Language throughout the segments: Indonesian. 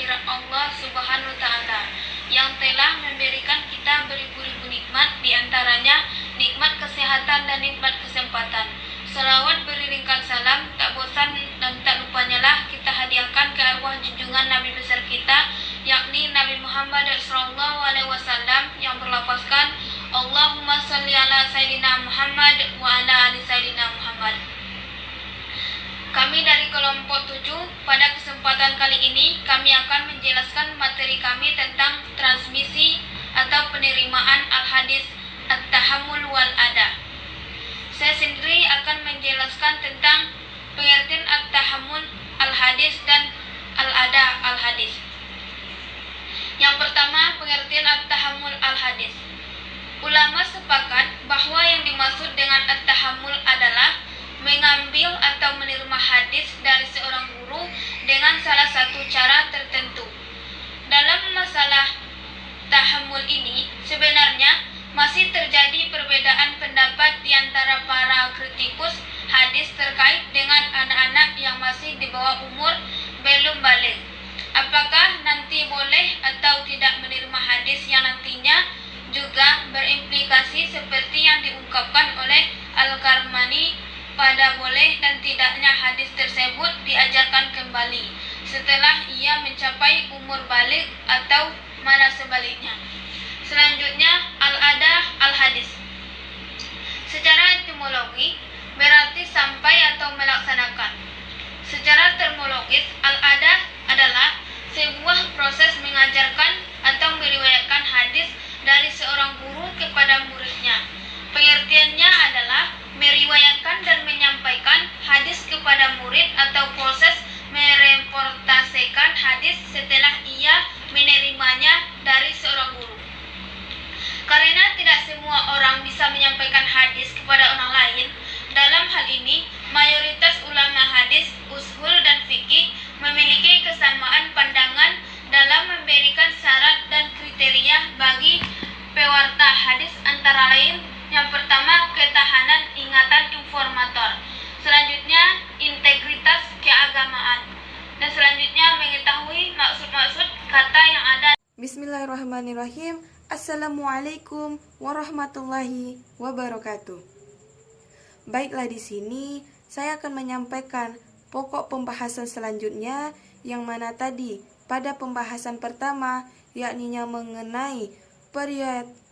kehadirat Allah Subhanahu wa Ta'ala yang telah memberikan kita beribu-ribu nikmat, diantaranya nikmat kesehatan dan nikmat kesempatan. Salawat beriringkan salam, tak bosan dan tak lupanya lah kita hadiahkan ke arwah junjungan Nabi besar kita, yakni Nabi Muhammad SAW yang berlafazkan Allahumma sholli ala Sayyidina Muhammad wa ala ali Sayyidina Muhammad. Kami dari kelompok 7, pada kesempatan kali ini kami akan menjelaskan materi kami tentang transmisi atau penerimaan al-hadis at-tahammul wal ada. Saya sendiri akan menjelaskan tentang pengertian at-tahammul al-hadis dan al-ada al-hadis. Yang pertama, pengertian at-tahammul al-hadis. Ulama sepakat bahwa yang dimaksud dengan at-tahammul adalah mengambil atau menerima hadis dari seorang guru dengan salah satu cara tertentu. Dalam masalah tahammul ini sebenarnya masih terjadi perbedaan pendapat di antara para kritikus hadis terkait dengan anak-anak yang masih di bawah umur belum baligh. Apakah nanti boleh atau tidak menerima hadis yang nantinya juga berimplikasi seperti yang diungkapkan oleh Al-Karmani pada boleh dan tidaknya hadis tersebut diajarkan kembali setelah ia mencapai umur baligh atau malah sebaliknya. Selanjutnya, al-ada al-hadis. Secara etimologi berarti sampai atau melaksanakan. Secara termologis, al-ada adalah sebuah proses mengajarkan atau meriwayatkan hadis dari seorang guru kepada muridnya. Pengertiannya adalah meriwayatkan dan menyampaikan hadis kepada murid atau proses mereportaskan hadis setelah ia menerimanya dari seorang guru. Karena tidak semua orang bisa menyampaikan hadis kepada orang lain, dalam hal ini mayoritas ulama hadis, ushul dan fikih memiliki kesamaan pandangan dalam memberikan syarat dan kriteria bagi pewarta hadis, antara lain yang pertama, ketahanan ingatan informator. Selanjutnya, integritas keagamaan. Dan selanjutnya, mengetahui maksud-maksud kata yang ada. Bismillahirrahmanirrahim. Assalamualaikum warahmatullahi wabarakatuh. Baiklah, di sini saya akan menyampaikan pokok pembahasan selanjutnya, yang mana tadi pada pembahasan pertama yakninya mengenai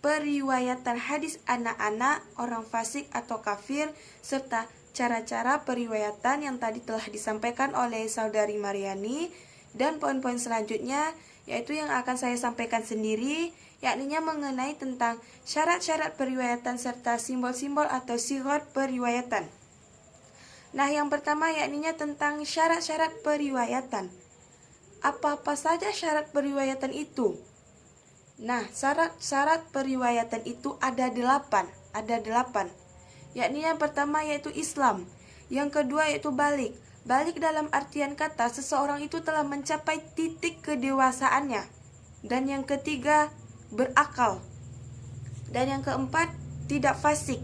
periwayatan hadis anak-anak, orang fasik atau kafir, serta cara-cara periwayatan yang tadi telah disampaikan oleh saudari Mariani. Dan poin-poin selanjutnya yaitu yang akan saya sampaikan sendiri, yakninya mengenai tentang syarat-syarat periwayatan serta simbol-simbol atau sigot periwayatan. Nah, yang pertama yakninya tentang syarat-syarat periwayatan. Apa-apa saja syarat periwayatan itu? Nah, syarat periwayatan itu ada 8. Yakni yang pertama yaitu Islam, yang kedua yaitu balik. Balik dalam artian kata seseorang itu telah mencapai titik kedewasaannya. Dan yang ketiga berakal. Dan yang keempat tidak fasik.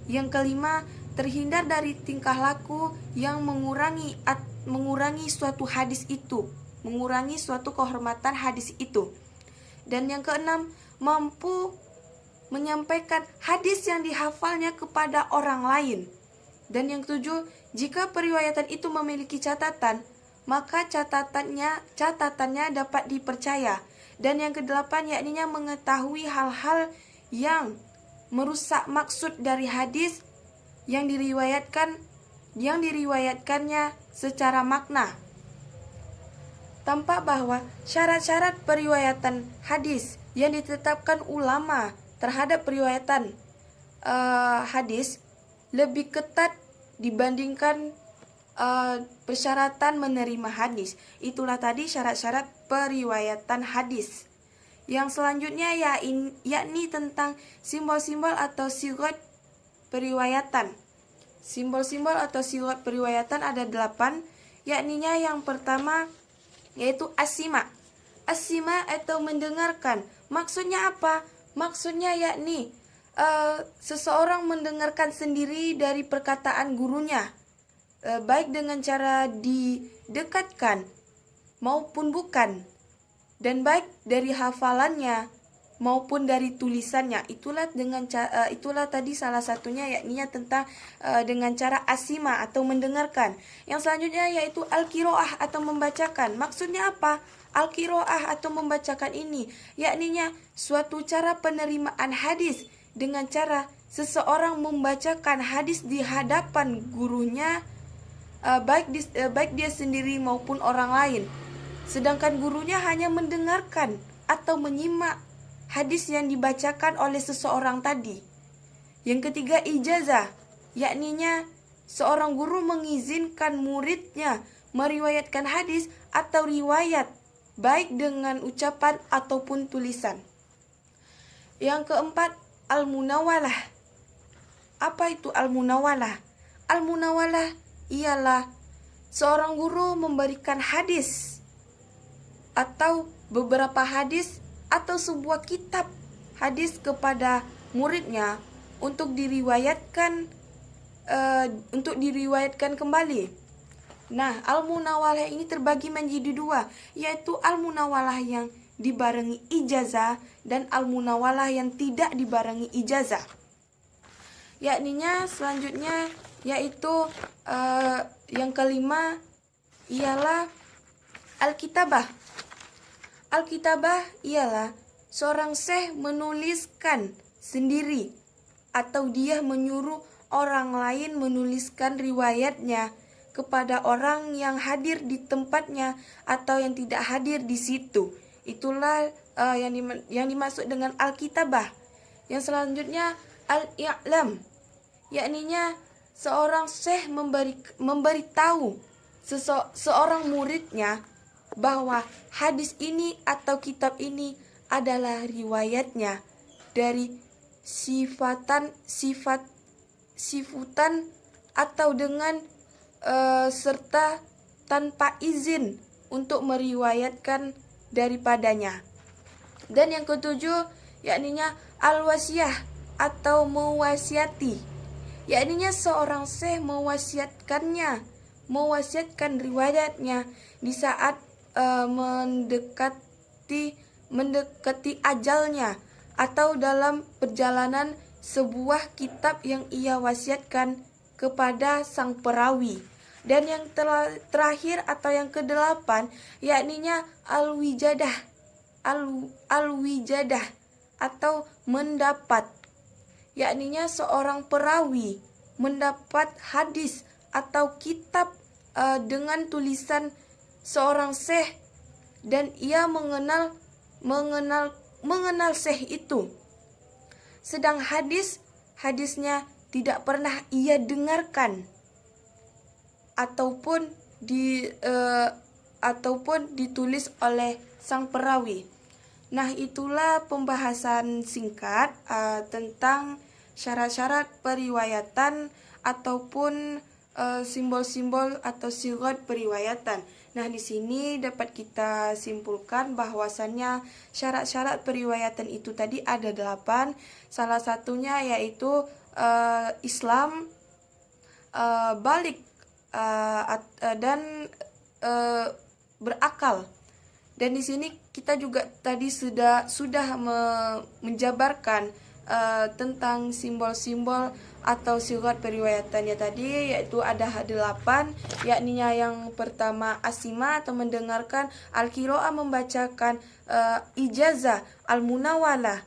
Yang kelima terhindar dari tingkah laku yang mengurangi suatu hadis itu, mengurangi suatu kehormatan hadis itu. Dan yang keenam, mampu menyampaikan hadis yang dihafalnya kepada orang lain. Dan yang ketujuh, jika periwayatan itu memiliki catatan, maka catatannya dapat dipercaya. Dan yang kedelapan, yakninya mengetahui hal-hal yang merusak maksud dari hadis yang diriwayatkannya secara makna. Tampak bahwa syarat-syarat periwayatan hadis yang ditetapkan ulama terhadap periwayatan hadis lebih ketat dibandingkan persyaratan menerima hadis. Itulah tadi syarat-syarat periwayatan hadis. Yang selanjutnya yakni tentang simbol-simbol atau sigot periwayatan. Simbol-simbol atau sigot periwayatan ada 8, yakninya yang pertama yaitu asima. Asima atau mendengarkan. Maksudnya apa? Maksudnya yakni seseorang mendengarkan sendiri dari perkataan gurunya, baik dengan cara didekatkan maupun bukan. dan baik dari hafalannya maupun dari tulisannya. Itulah tadi salah satunya, yakni tentang dengan cara asima atau mendengarkan. Yang selanjutnya yaitu al-qiraah atau membacakan. Maksudnya apa? Al-qiraah atau membacakan ini yakninya suatu cara penerimaan hadis dengan cara seseorang membacakan hadis di hadapan gurunya, baik dia sendiri maupun orang lain. Sedangkan gurunya hanya mendengarkan atau menyimak hadis yang dibacakan oleh seseorang tadi. Yang ketiga ijazah, yakninya seorang guru mengizinkan muridnya meriwayatkan hadis atau riwayat baik dengan ucapan ataupun tulisan. Yang keempat al-munawalah. Apa itu al-munawalah? Al-munawalah ialah seorang guru memberikan hadis atau beberapa hadis atau sebuah kitab hadis kepada muridnya untuk diriwayatkan kembali. Nah, al-munawalah ini terbagi menjadi dua, yaitu al-munawalah yang dibarengi ijazah dan al-munawalah yang tidak dibarengi ijazah. Yakninya selanjutnya yaitu yang kelima ialah al-kitabah. Al-kitabah ialah seorang syekh menuliskan sendiri atau dia menyuruh orang lain menuliskan riwayatnya kepada orang yang hadir di tempatnya atau yang tidak hadir di situ. Itulah yang dimaksud dengan al-kitabah. Yang selanjutnya al-i'lam, yakninya seorang syekh memberitahu seorang muridnya bahwa hadis ini atau kitab ini adalah riwayatnya dari sifutan atau dengan serta tanpa izin untuk meriwayatkan daripadanya. Dan yang ketujuh yakninya al-wasiyah atau mewasiati, yakninya seorang syekh mewasiatkan riwayatnya di saat mendekati ajalnya atau dalam perjalanan sebuah kitab yang ia wasiatkan kepada sang perawi. Dan yang terakhir atau yang kedelapan yakninya al-wijadah atau mendapat, yakninya seorang perawi mendapat hadis atau kitab dengan tulisan seorang syekh dan ia mengenal syekh itu. Sedang hadisnya tidak pernah ia dengarkan ataupun ditulis oleh sang perawi. Nah, itulah pembahasan singkat tentang syarat-syarat periwayatan ataupun simbol-simbol atau sigat periwayatan. Nah, di sini dapat kita simpulkan bahwasannya syarat-syarat periwayatan itu tadi ada 8. Salah satunya yaitu Islam, balik dan berakal. Dan di sini kita juga tadi sudah menjabarkan tentang simbol-simbol atau sigat periwayatannya tadi, yaitu ada 8, yakninya yang pertama asima atau mendengarkan, al-qiraah membacakan, ijazah, al-munawalah,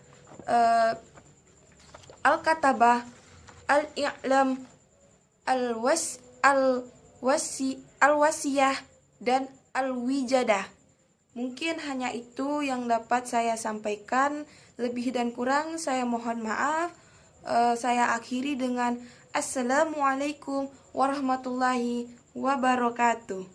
al-katabah, al-i'lam, al-wasiyah dan al-wijadah. Mungkin hanya itu yang dapat saya sampaikan. Lebih dan kurang saya mohon maaf. Saya akhiri dengan Assalamualaikum warahmatullahi wabarakatuh.